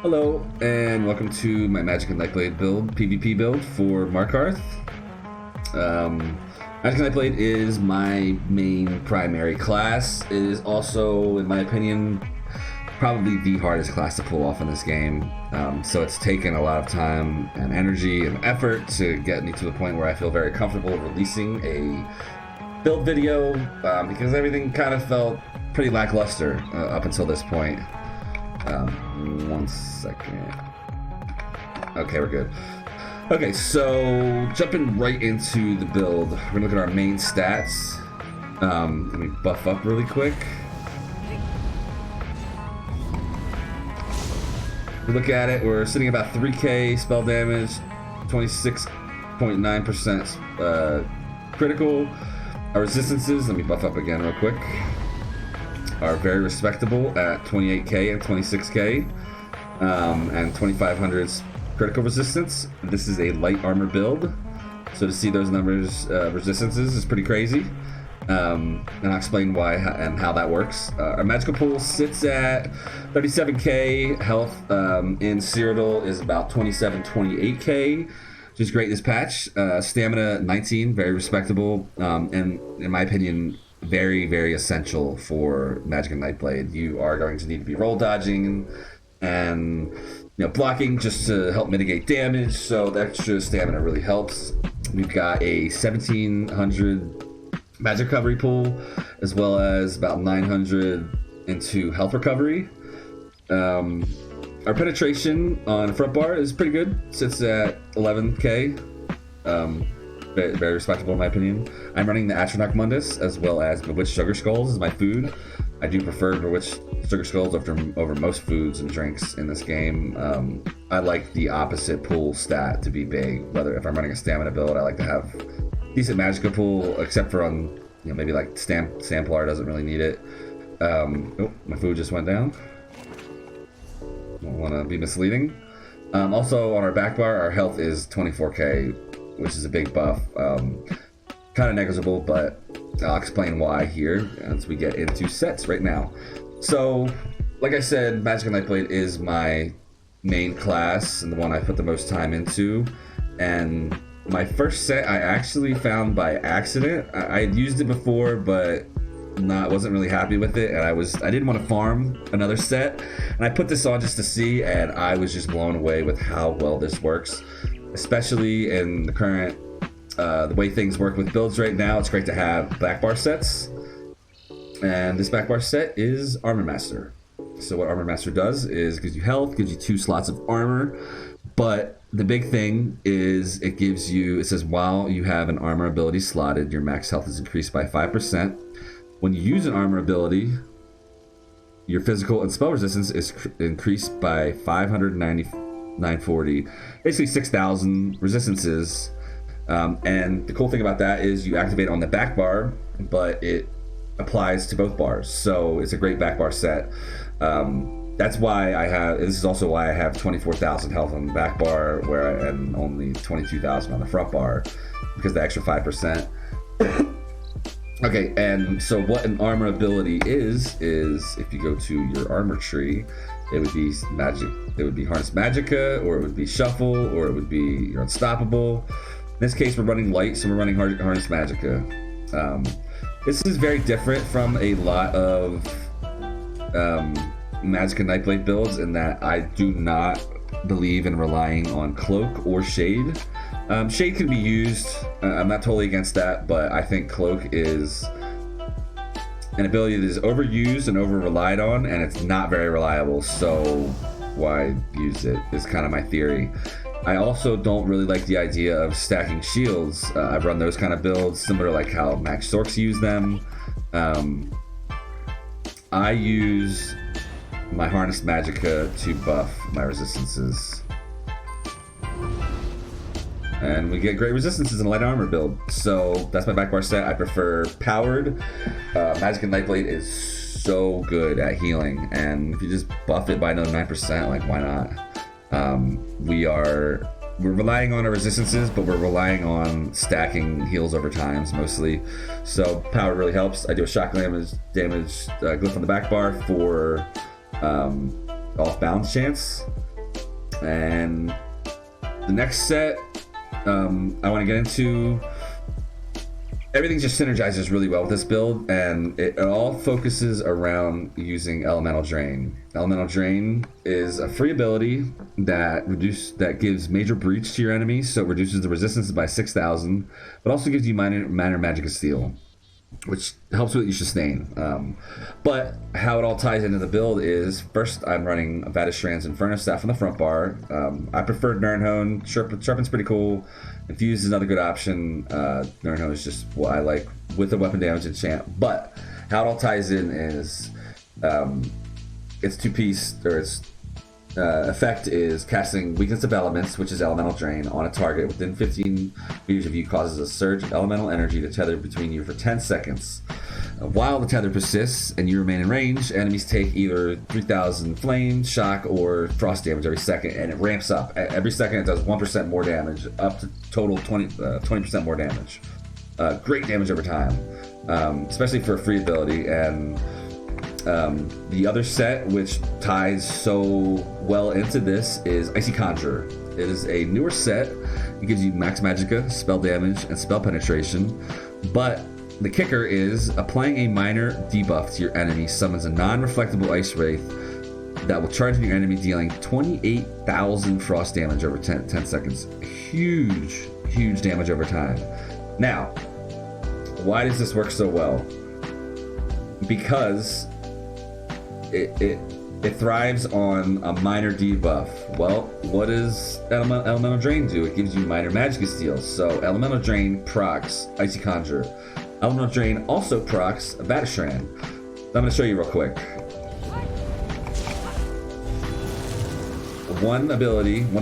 Hello, and welcome to my Magicka Nightblade build, PvP build for Markarth. Magicka Nightblade is my main primary class. It is also, in my opinion, probably the hardest class to pull off in this game. So it's taken a lot of time and energy and effort to get me to the point where I feel very comfortable releasing a build video, because everything kind of felt pretty lackluster up until this point. 1 second. Okay, we're good. Okay, so jumping right into the build, we're gonna look at our main stats. Let me buff up really quick. We look at it, we're sitting about 3k spell damage, 26.9% critical. Our resistances, let me buff up again real quick, are very respectable at 28k and 26k, and 2500 critical resistance. This is a light armor build, so to see those numbers, resistances, is pretty crazy. And I'll explain why and how that works. Our magical pool sits at 37k, health in Cyrodiil is about 28k, which is great this patch. Stamina 19, very respectable, and in my opinion, very essential for Magicka Nightblade. You are going to need to be roll dodging and blocking just to help mitigate damage, so the extra stamina really helps. We've got a 1700 magic recovery pool, as well as about 900 into health recovery. Our penetration on front bar is pretty good, sits at 11k. Very respectable in my opinion. I'm running the Atronach mundus as well as Bewitched sugar skulls as my food. I do prefer Bewitched sugar skulls over most foods and drinks in this game. I like the opposite pool stat to be big. Whether if I'm running a stamina build, I like to have decent Magicka pool, except for on maybe like Stamplar doesn't really need it. Oh, my food just went down. Don't want to be misleading. Also on our backbar, our health is 24k, which is a big buff. Kind of negligible, but I'll explain why here as we get into sets right now. So, like I said, Magicka Nightblade is my main class and the one I put the most time into. And my first set I actually found by accident. I had used it before, but wasn't really happy with it, and I didn't want to farm another set, and I put this on just to see, and I was just blown away with how well this works, especially in the current the way things work with builds right now. It's great to have backbar sets, and this backbar set is Armor Master. So what Armor Master does is gives you health, gives you 2 slots of armor, but the big thing is it says while you have an armor ability slotted, your max health is increased by 5%. When you use an armor ability, your physical and spell resistance is increased by 599.40, basically 6,000 resistances. And the cool thing about that is you activate on the back bar, but it applies to both bars. So it's a great back bar set. That's why this is also why I have 24,000 health on the back bar, and only 22,000 on the front bar, because the extra 5%. Okay, and so what an armor ability is if you go to your armor tree, it would be Harness Magicka, or it would be Shuffle, or it would be your Unstoppable. In this case, we're running light, so we're running Harness Magicka. This is very different from a lot of Magicka Nightblade builds in that I do not believe in relying on Cloak or Shade. Shade can be used, I'm not totally against that, but I think Cloak is an ability that is overused and over-relied on, and it's not very reliable, so why use it, is kind of my theory. I also don't really like the idea of stacking shields. I've run those kind of builds, similar like how Max Storks use them. I use my Harnessed Magicka to buff my resistances. And we get great resistances in a light armor build. So that's my backbar set. I prefer powered. Magicka Nightblade is so good at healing, and if you just buff it by another 9%, like why not? We're relying on our resistances, but we're relying on stacking heals over times mostly. So power really helps. I do a shock damage glyph on the back bar for off balance chance. And the next set, I want to get into. Everything just synergizes really well with this build, and it all focuses around using Elemental Drain. Elemental Drain is a free ability that gives major breach to your enemies, so it reduces the resistance by 6,000, but also gives you minor Magicka Steal, which helps with your sustain. But how it all ties into the build is, first I'm running a Vateshran Inferno staff on the front bar. I prefer nirnhoned. Sharpen's pretty cool. Infuse is another good option. Nirnhoned is just what I like with the weapon damage enchant. But how it all ties in is its two-piece, or its effect is casting Weakness of Elements, which is Elemental Drain, on a target within 15 meters of you, causes a surge of elemental energy to tether between you for 10 seconds. While the tether persists and you remain in range, enemies take either 3,000 flame, shock, or frost damage every second, and it ramps up. Every second it does 1% more damage, up to total 20% more damage. Great damage over time, especially for a free ability. And the other set, which ties so well into this, is Icy Conjourer. It is a newer set. It gives you max Magicka, spell damage, and spell penetration. But the kicker is applying a minor debuff to your enemy summons a non-reflectable Ice Wraith that will charge your enemy, dealing 28,000 frost damage over 10 seconds. Huge damage over time. Now, why does this work so well? Because it thrives on a minor debuff. Well, what does Elemental Drain do? It gives you minor Magicka Steal. So Elemental Drain procs Icy Conjure. Elemental Drain also procs Vateshran. I'm going to show you real quick. One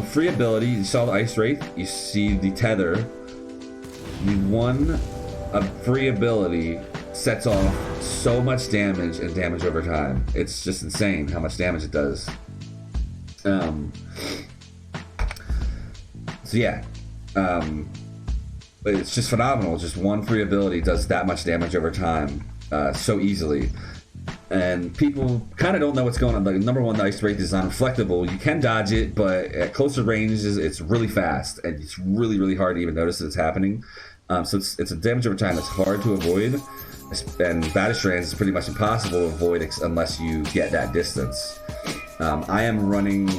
free ability. You saw the Ice Wraith. You see the tether. A free ability sets off so much damage and damage over time. It's just insane how much damage it does. So yeah, it's just phenomenal. Just one free ability does that much damage over time so easily. And people kind of don't know what's going on. Like, number one, the Ice Wraith is unreflectable. You can dodge it, but at closer ranges, it's really fast, and it's really hard to even notice that it's happening. So it's a damage over time that's hard to avoid. And Vateshran is pretty much impossible to avoid unless you get that distance. I am running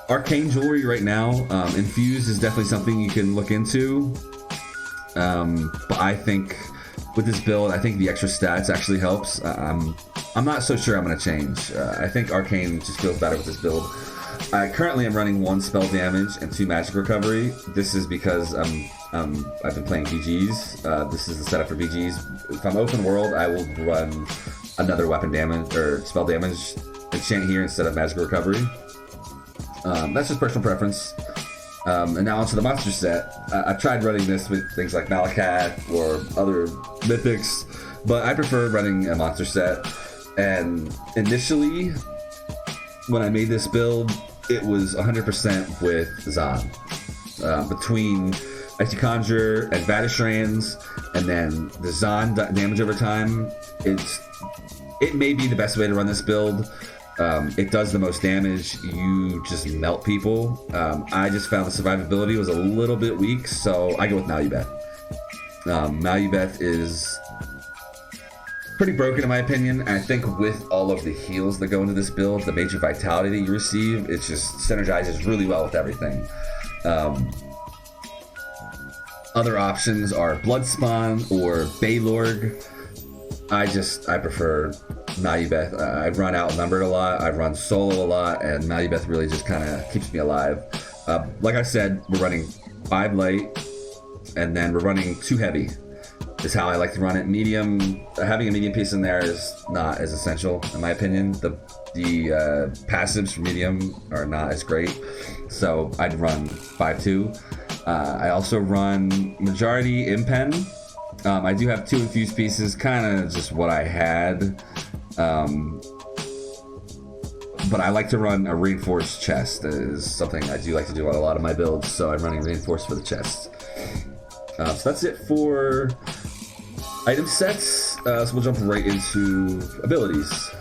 Arcane Jewelry right now. Infuse is definitely something you can look into. But I think with this build, I think the extra stats actually helps. I'm not so sure I'm going to change. I think Arcane just feels better with this build. I currently am running 1 spell damage and 2 magic recovery. This is because I've been playing BGs. This is the setup for BGs. If I'm open world, I will run another weapon damage or spell damage enchant here instead of magic recovery. That's just personal preference. And now onto the monster set. I've tried running this with things like Malubeth or other mythics, but I prefer running a monster set. And initially, when I made this build, it was 100% with Zon. Between Icy Conjure and Vateshran's, and then the Zon damage over time, it may be the best way to run this build. It does the most damage. You just melt people. I just found the survivability was a little bit weak, so I go with Malubeth. Malubeth is pretty broken in my opinion. I think with all of the heals that go into this build, the major vitality that you receive, it just synergizes really well with everything. Other options are Bloodspawn or Baylorg. I prefer Malubeth. I've run outnumbered a lot, I've run solo a lot, and Malubeth really just kind of keeps me alive. Like I said, we're running 5 light, and then we're running 2 heavy. Is how I like to run it. Medium, having a medium piece in there is not as essential in my opinion. The passives for medium are not as great, so I'd run 5-2. I also run majority impen. I do have 2 infused pieces, kind of just what I had. But I like to run a reinforced chest. That is something I do like to do on a lot of my builds, so I'm running reinforced for the chest. So that's it for item sets. So we'll jump right into abilities.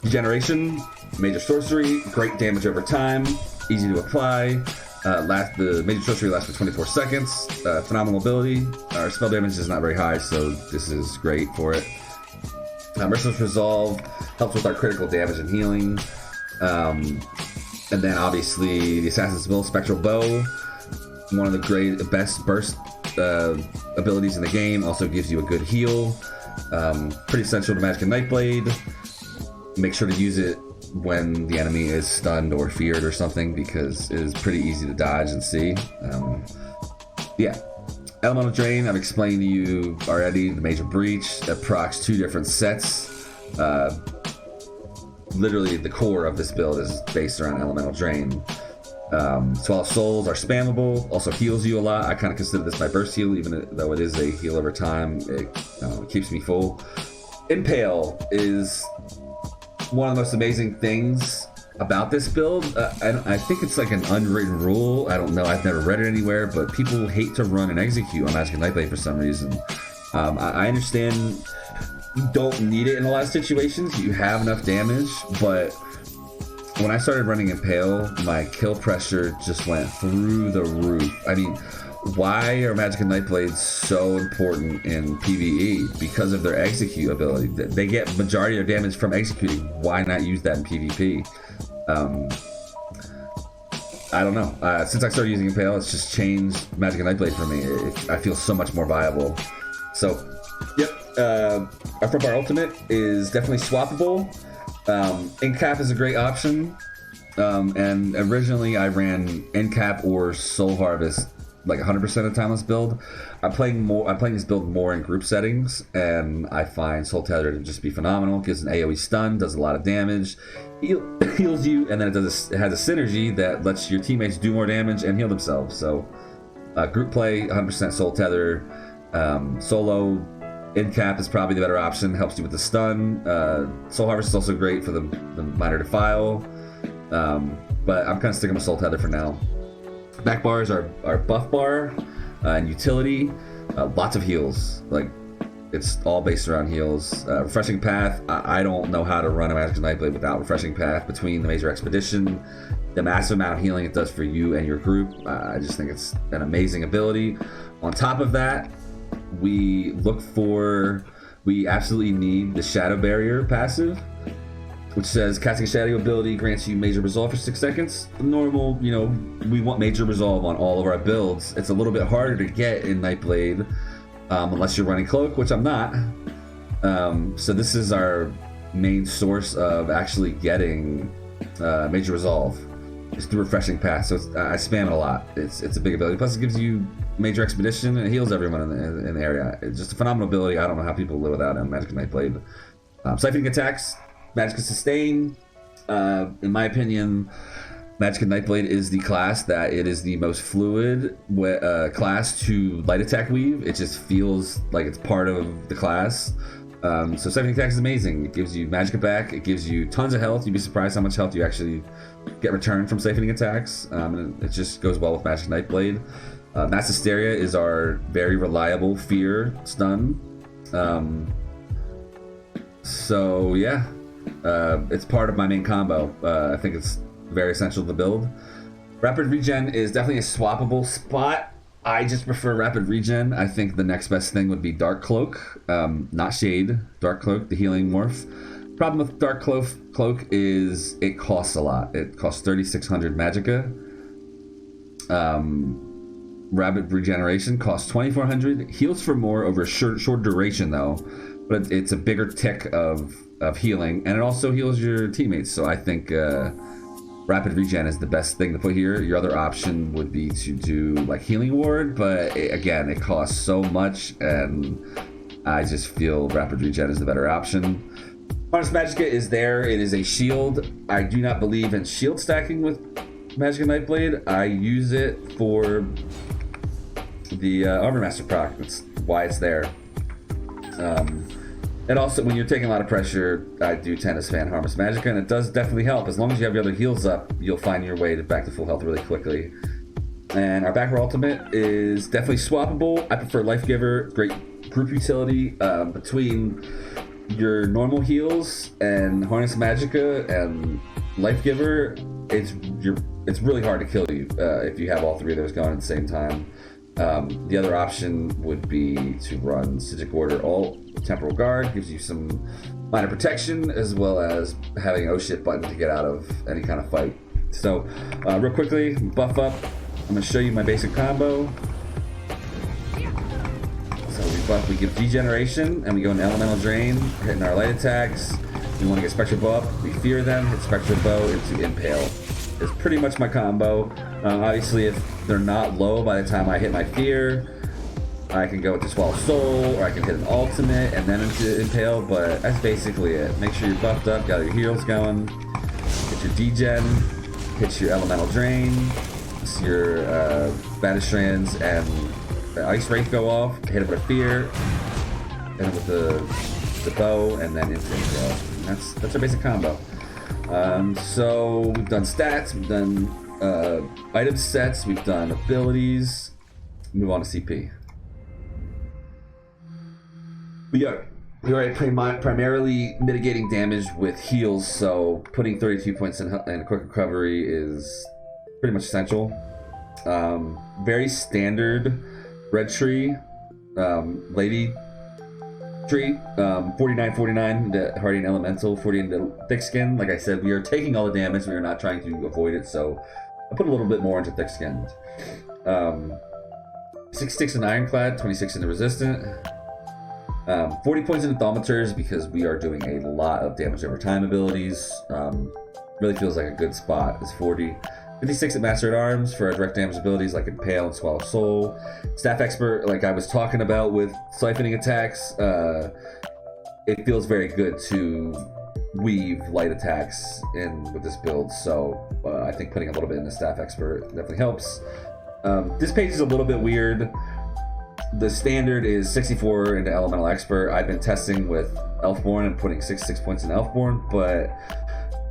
Degeneration, major sorcery, great damage over time. easy to apply. The major sorcery lasts for 24 seconds. Phenomenal ability. Our spell damage is not very high, so this is great for it. Merciless Resolve helps with our critical damage and healing. And then obviously the Assassin's Will, Spectral Bow, one of the best burst abilities in the game. Also gives you a good heal. Pretty essential to Magicka Nightblade. Make sure to use it when the enemy is stunned or feared or something, because it is pretty easy to dodge and see. Yeah. Elemental Drain, I've explained to you already, the Major Breach that procs 2 different sets. Literally the core of this build is based around Elemental Drain. Swallow Souls are spammable, also heals you a lot. I kind of consider this my burst heal, even though it is a heal over time. It keeps me full. Impale is one of the most amazing things about this build. I think it's like an unwritten rule. I don't know, I've never read it anywhere, but people hate to run and execute on Magicka Nightblade for some reason. I understand you don't need it in a lot of situations. You have enough damage, but when I started running Impale, my kill pressure just went through the roof. I mean, why are Magicka Nightblades so important in PvE? Because of their execute ability. They get majority of their damage from executing. Why not use that in PvP? I don't know. Since I started using Impale, it's just changed Magicka Nightblade for me. I feel so much more viable. So, yep. Our front bar ultimate is definitely swappable. Endcap is a great option. And originally I ran Endcap or Soul Harvest like 100% of the time on this build. I'm playing this build more in group settings, and I find Soul Tether to just be phenomenal. It gives an AoE stun, does a lot of damage, heals you, and then it has a synergy that lets your teammates do more damage and heal themselves. So group play, 100% Soul Tether. Solo Endcap is probably the better option, helps you with the stun. Soul Harvest is also great for the Minor Defile, but I'm kind of sticking with Soul Tether for now. Back bars are buff bar and utility. Lots of heals. Like, it's all based around heals. Refreshing Path. I don't know how to run a Magicka Nightblade without Refreshing Path. Between the Major Expedition, the massive amount of healing it does for you and your group, I just think it's an amazing ability. On top of that, we absolutely need the Shadow Barrier passive, which says casting a shadow ability grants you Major Resolve for 6 seconds. Normal, we want Major Resolve on all of our builds. It's a little bit harder to get in Nightblade, unless you're running Cloak, which I'm not. So this is our main source of actually getting Major Resolve. It's through Refreshing Path, so I spam it a lot. It's a big ability. Plus it gives you Major Expedition, and it heals everyone in the area. It's just a phenomenal ability. I don't know how people live without it on Magicka Nightblade. Siphoning attacks, Magicka Sustain. In my opinion, Magicka Nightblade is the class that it is the most fluid class to light attack weave. It just feels like it's part of the class. So Siphoning attack is amazing. It gives you Magicka back. It gives you tons of health. You'd be surprised how much health you actually get returned from Siphoning attacks. And it just goes well with Magicka Nightblade. Mass Hysteria is our very reliable fear stun. So yeah. It's part of my main combo. I think it's very essential to the build. Rapid Regen is definitely a swappable spot. I just prefer Rapid Regen. I think the next best thing would be Dark Cloak. Not Shade. Dark Cloak, the healing morph. Problem with Dark Cloak is it costs a lot. It costs 3,600 Magicka. Rapid Regeneration costs 2,400. Heals for more over a short duration though. But it's a bigger tick of healing, and it also heals your teammates. So I think Rapid Regen is the best thing to put here. Your other option would be to do like Healing Ward, but again, it costs so much, and I just feel Rapid Regen is the better option. Harness Magicka is there. It is a shield. I do not believe in shield stacking with Magicka Nightblade. I use it for the Armor Master proc. That's why it's there. And also, when you're taking a lot of pressure, I do tend to spam Harness Magicka, and it does definitely help. As long as you have your other heals up, you'll find your way back to full health really quickly. And our backbar ultimate is definitely swappable. I prefer Life Giver, great group utility. Between your normal heals and Harness Magicka and Life Giver, it's really hard to kill you if you have all three of those going at the same time. The other option would be to run Sigil Order Alt Temporal Guard, gives you some minor protection as well as having oh shit button to get out of any kind of fight. So real quickly, buff up. I'm gonna show you my basic combo. So we give Degeneration and we go into Elemental Drain, hitting our light attacks. We want to get Spectral Bow up, we fear them, hit Spectral Bow into Impale. It's pretty much my combo. Obviously, if they're not low by the time I hit my fear, I can go into Swallow Soul, or I can hit an ultimate and then into Impale, but that's basically it. Make sure you're buffed up, got your heals going, hit your degen, hit your Elemental Drain, your Vateshrans and Ice Wraith go off, hit it with a fear, hit it with the bow, and then into Impale. And that's our basic combo. So we've done stats, we've done item sets, we've done abilities. Move on to CP. We are primarily mitigating damage with heals, so putting 32 points in a quick recovery is pretty much essential. Very standard red tree, lady tree, 49 the Hardy and Elemental, 40 into Thick Skin. Like I said, we are taking all the damage, we are not trying to avoid it, so I put a little bit more into Thick Skinned. 66 in Ironclad, 26 in the Resistant. 40 points in Thaumaturs because we are doing a lot of damage over time abilities. Really feels like a good spot is 40. 56 at Master at Arms for our direct damage abilities like Impale and Swallow Soul. Staff Expert, like I was talking about with siphoning attacks, it feels very good to weave light attacks in with this build, so I think putting a little bit in the Staff Expert definitely helps. This page is a little bit weird. The standard is 64 into Elemental Expert. I've been testing with Elfborn and putting 66 points in Elfborn, but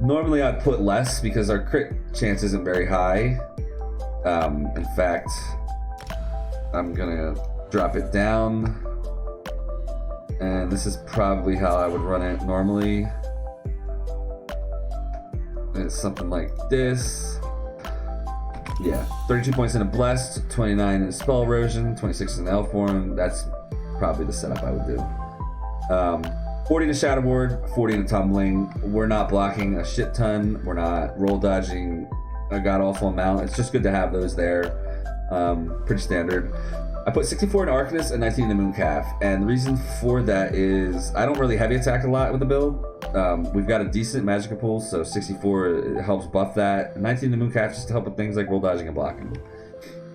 normally I'd put less because our crit chance isn't very high. In fact, I'm gonna drop it down, and this is probably how I would run it normally. It's something like this. Yeah, 32 points in a Blessed, 29 in Spell Erosion, 26 in Elfborn. That's probably the setup I would do. 40 to Shadow Ward, 40 to Tumbling. We're not blocking a shit ton. We're not roll dodging a god-awful amount. It's just good to have those there. Pretty standard. I put 64 in Arcanist and 19 in the Mooncalf. And the reason for that is I don't really heavy attack a lot with the build. We've got a decent Magicka pool, so 64 helps buff that. 19 in the Mooncalf just to help with things like roll dodging and blocking.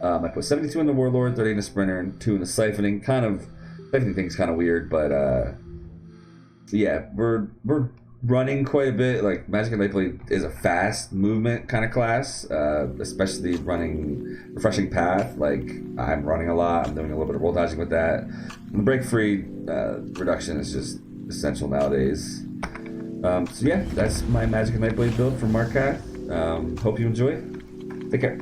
I put 72 in the Warlord, 30 in the Sprinter, and 2 in the Siphoning. Siphoning thing's kind of weird, but yeah, we're running quite a bit. Like Magicka Nightblade is a fast movement kind of class, especially running Refreshing Path. Like I'm running a lot. I'm doing a little bit of roll dodging with that. And the break free reduction is just essential nowadays. So yeah, that's my Magicka Nightblade build from Markarth. Hope you enjoy. Take care.